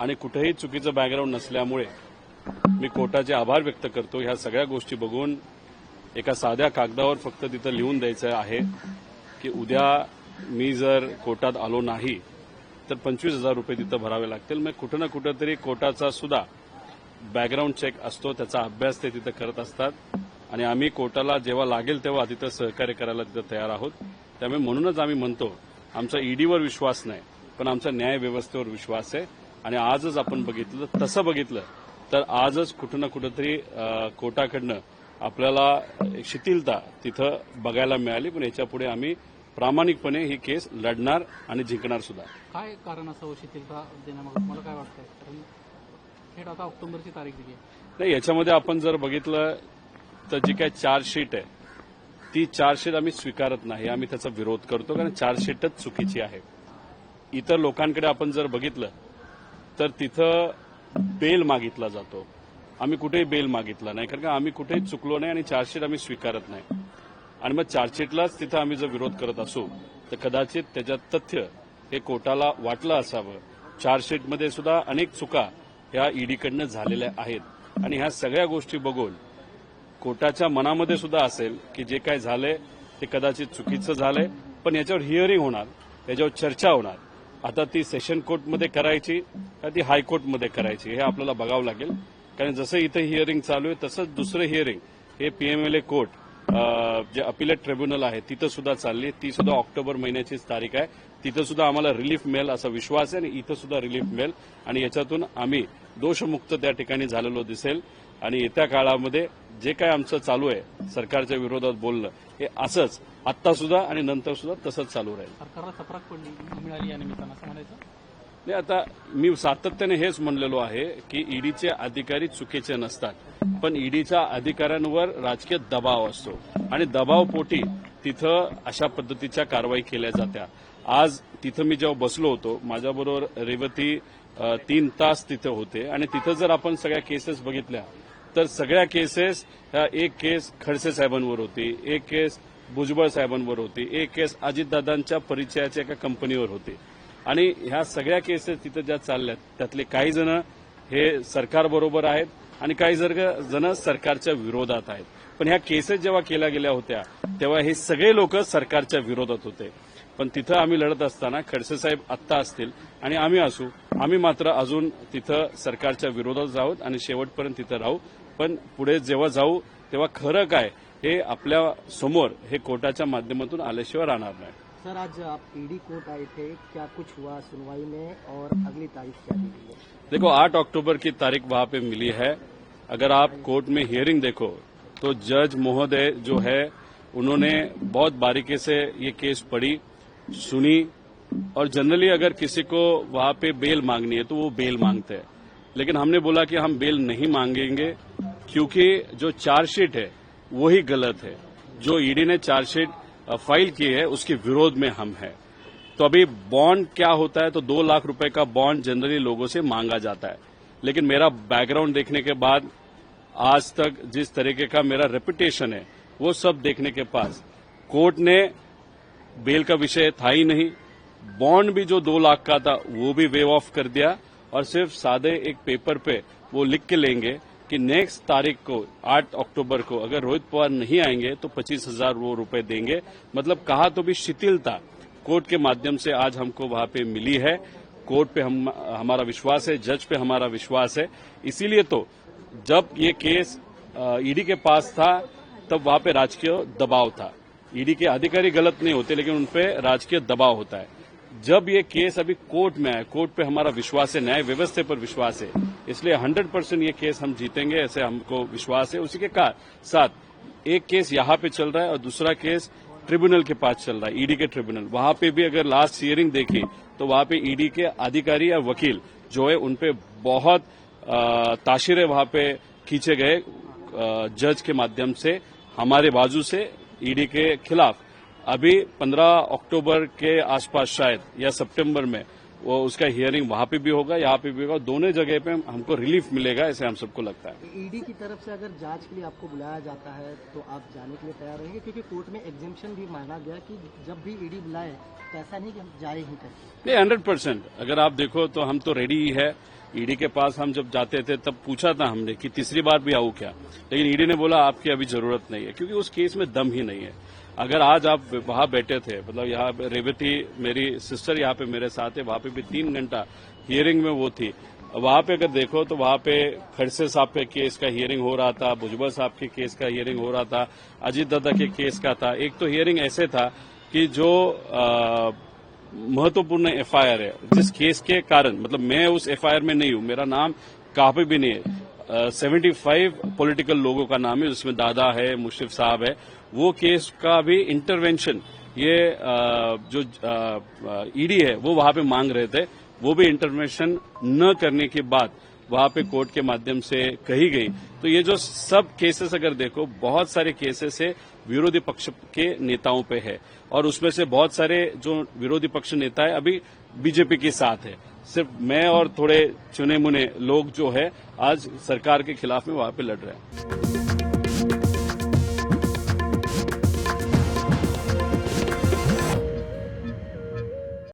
आणि कुठेही चुकीचं बॅकग्राऊंड नसल्यामुळे मी कोर्टाचे आभार व्यक्त करतो. ह्या सगळ्या गोष्टी बघून एका साध्या कागदावर फक्त तिथं लिहून द्यायचं आहे की उद्या मी जर कोर्टात आलो नाही तर 25,000 रुपये तिथं भरावे लागतील. मग कुठं ना कुठं तरी कोर्टाचा सुद्धा बॅकग्राऊंड चेक असतो, त्याचा अभ्यास ते तिथं करत असतात आणि आम्ही कोर्टाला जेव्हा लागेल तेव्हा तिथं सहकार्य करायला तिथं तयार आहोत. त्यामुळे म्हणूनच आम्ही म्हणतो आमचा ईडीवर विश्वास नाही पण आमचा न्याय व्यवस्थेवर विश्वास आहे. आणि आजच आपण बघितलं, तसं बघितलं तर आजच कुठं ना कुठंतरी कोर्टाकडनं आपल्याला एक शिथिलता तिथं बघायला मिळाली. पण याच्यापुढे आम्ही प्रामाणिकपणे ही केस लढणार आणि जिंकणार सुद्धा. काय कारण असावं शिथिलता देण्यामागे मला काय वाटतंय? कारण थेट आता ऑक्टोबरची तारीख दिली आहे. नाही, याच्यामध्ये आपण जर बघितलं तर जी काय चार्जशीट आहे ती चार्जशीट आम्ही स्वीकारत नाही, आम्ही त्याचा विरोध करतो कारण चार्जशीटच चुकीची आहे. इतर लोकांकडे आपण जर बघितलं तर तिथं बेल मागितला जातो, आम्ही कुठेही बेल मागितला नाही कारण का आम्ही कुठेही चुकलो नाही आणि चार्जशीट आम्ही स्वीकारत नाही. आणि मग चार्जशीटलाच तिथं आम्ही जर विरोध करत असू तर कदाचित त्याच्यात तथ्य हे कोर्टाला वाटलं असावं. चार्जशीटमध्ये सुद्धा अनेक चुका ह्या ईडीकडनं झालेल्या आहेत आणि ह्या सगळ्या गोष्टी बघून कोर्टाच्या मनामध्ये सुद्धा असेल की जे काय झालंय ते कदाचित चुकीचं झालंय. पण याच्यावर हिअरिंग होणार, याच्यावर चर्चा होणार. आता ती सेशन कोर्टमध्ये करायची का ती हायकोर्टमध्ये करायची हे आपल्याला बघावं लागेल. कारण जसं इथं हिअरिंग चालू आहे तसंच दुसरं हिअरिंग हे पीएमएलए कोर्ट जे अपिलेट ट्रिब्युनल आहे तिथं सुद्धा चालली, ती सुद्धा ऑक्टोबर महिन्याचीच तारीख आहे. तिथं सुद्धा आम्हाला रिलीफ मिळेल असा विश्वास आहे आणि इथं सुद्धा रिलीफ मिळेल आणि याच्यातून आम्ही दोषमुक्त त्या ठिकाणी झालेलो दिसेल. आणि येत्या काळामध्ये जे काय आमचं चालू आहे सरकारच्या विरोधात बोलणं हे असंच आत्ता सुद्धा आणि नंतर सुद्धा तसंच चालू राहील. सरकारला चपराक पडली मिळाली या निमित्तानं असं म्हणायचं नाही. आता मी सातत्याने हेच म्हणलेलो आहे की ईडीचे अधिकारी चुकीचे नसतात पण ईडीच्या अधिकाऱ्यांवर राजकीय दबाव असतो आणि दबावपोटी तिथं अशा पद्धतीच्या कारवाई केल्या जात्या. आज तिथं मी जेव्हा बसलो होतो माझ्याबरोबर रेवती 3 तास तिथे होते आणि तिथं जर आपण सगळ्या केसेस बघितल्या तर सगळ्या केसेस ह्या एक केस खडसे साहेबांवर होती, एक केस भुजबळ साहेबांवर होती, एक केस अजितदादांच्या परिचयाच्या एका कंपनीवर होती. आणि ह्या सगळ्या केसेस तिथं ज्या चालल्यात त्यातले काही जण हे सरकारबरोबर आहेत आणि काही जण सरकारच्या विरोधात आहेत. पण ह्या केसेस जेव्हा केल्या गेल्या होत्या तेव्हा हे सगळे लोक सरकारच्या विरोधात होते. पण तिथं आम्ही लढत असताना खडसे साहेब आत्ता असतील आणि आम्ही असू, आम्ही मात्र अजून तिथं सरकारच्या विरोधात आहोत आणि शेवटपर्यंत तिथं राहू. पण पुढे जेव्हा जाऊ तेव्हा खरं काय हे आपल्या समोर हे कोर्टाच्या माध्यमातून आल्याशिवाय राहणार नाही. सर, आज आप ईडी कोर्ट आए थे, क्या कुछ हुआ सुनवाई में और अगली तारीख क्या दी गई है? देखो 8 अक्टूबर की तारीख वहां पे मिली है. अगर आप कोर्ट में हियरिंग देखो तो जज महोदय जो है उन्होंने बहुत बारीकी से ये केस पढ़ी, सुनी और जनरली अगर किसी को वहां पे बेल मांगनी है तो वो बेल मांगते हैं. लेकिन हमने बोला कि हम बेल नहीं मांगेंगे क्योंकि जो चार्जशीट है वही गलत है. जो ईडी ने चार्जशीट फाइल की है उसके विरोध में हम हैं. तो अभी बॉन्ड क्या होता है तो 2 लाख रुपए का बॉन्ड जनरली लोगों से मांगा जाता है. लेकिन मेरा बैकग्राउंड देखने के बाद आज तक जिस तरीके का मेरा रेपुटेशन है वो सब देखने के पास कोर्ट ने बेल का विषय था ही नहीं. बॉन्ड भी जो 2 लाख का था वो भी वेव ऑफ कर दिया और सिर्फ सादे एक पेपर पे वो लिख के लेंगे कि नेक्स्ट तारीख को 8 अक्टूबर को अगर रोहित पवार नहीं आएंगे तो 25,000 वो रुपए देंगे. मतलब कहा तो भी शिथिलता कोर्ट के माध्यम से आज हमको वहां पे मिली है. कोर्ट पे हमारा विश्वास है, जज पे हमारा विश्वास है. इसीलिए तो जब ये केस ईडी के पास था तब वहां पे राजकीय दबाव था. ईडी के अधिकारी गलत नहीं होते लेकिन उनपे राजकीय दबाव होता है. जब ये केस अभी कोर्ट में आया, कोर्ट पे हमारा विश्वास है, न्याय व्यवस्था पर विश्वास है, इसलिए 100% ये केस हम जीतेंगे ऐसे हमको विश्वास है. उसी के साथ एक केस यहाँ पे चल रहा है और दूसरा केस ट्रिब्यूनल के पास चल रहा है, ईडी के ट्रिब्यूनल. वहां पे भी अगर लास्ट हियरिंग देखी तो वहां पे ईडी के अधिकारी या वकील जो है उनपे बहुत ताशिरे वहां पे खींचे गए जज के माध्यम से हमारे बाजू से ईडी के खिलाफ. अभी 15 अक्टूबर के आसपास शायद या सितंबर में वो उसका हियरिंग वहां पे भी होगा, यहाँ पे भी होगा. दोनों जगह पे हमको रिलीफ मिलेगा ऐसे हम सबको लगता है. ईडी की तरफ से अगर जांच के लिए आपको बुलाया जाता है तो आप जाने के लिए तैयार रहेंगे? क्योंकि कोर्ट में एग्जेम्पशन भी माना गया कि जब भी ईडी बुलाए तो ऐसा नहीं कि हम जाए ही करें. नहीं, 100%. अगर आप देखो तो हम तो रेडी ही है. ईडी के पास हम जब जाते थे तब पूछा था हमने कि तीसरी बार भी आऊं क्या, लेकिन ईडी ने बोला आपकी अभी जरूरत नहीं है, क्योंकि उस केस में दम ही नहीं है। अगर आज आप वहां बैठे थे, मतलब यहाँ रेवती मेरी सिस्टर यहाँ पे मेरे साथ है, वहां पे भी 3 घंटा हियरिंग में वो थी। वहां पे अगर देखो तो वहां पे खड़से साहब के केस का हियरिंग हो रहा था, भुजबल साहब के केस का हियरिंग हो रहा था, अजीत दादा के केस का था। एक तो हियरिंग ऐसे था कि जो महत्वपूर्ण एफआईआर है, जिस केस के कारण, मतलब मैं उस एफआईआर में नहीं हूं, मेरा नाम कहाँ पे भी नहीं है, 75 पॉलिटिकल लोगों का नाम है, जिसमें दादा है, मुशर्रफ साहब है, वो केस का भी इंटरवेंशन ये जो ईडी है वो वहां पे मांग रहे थे, वो भी इंटरवेंशन न करने के बाद वहां पे कोर्ट के माध्यम से कही गई। तो ये जो सब केसेस अगर देखो, बहुत सारे केसेस है विरोधी पक्ष के नेताओं पे है, और उसमें से बहुत सारे जो विरोधी पक्ष नेता है अभी बीजेपी के साथ है। सिर्फ मैं और थोड़े चुने मुने लोग जो है आज सरकार के खिलाफ में वहां पे लड़ रहे हैं।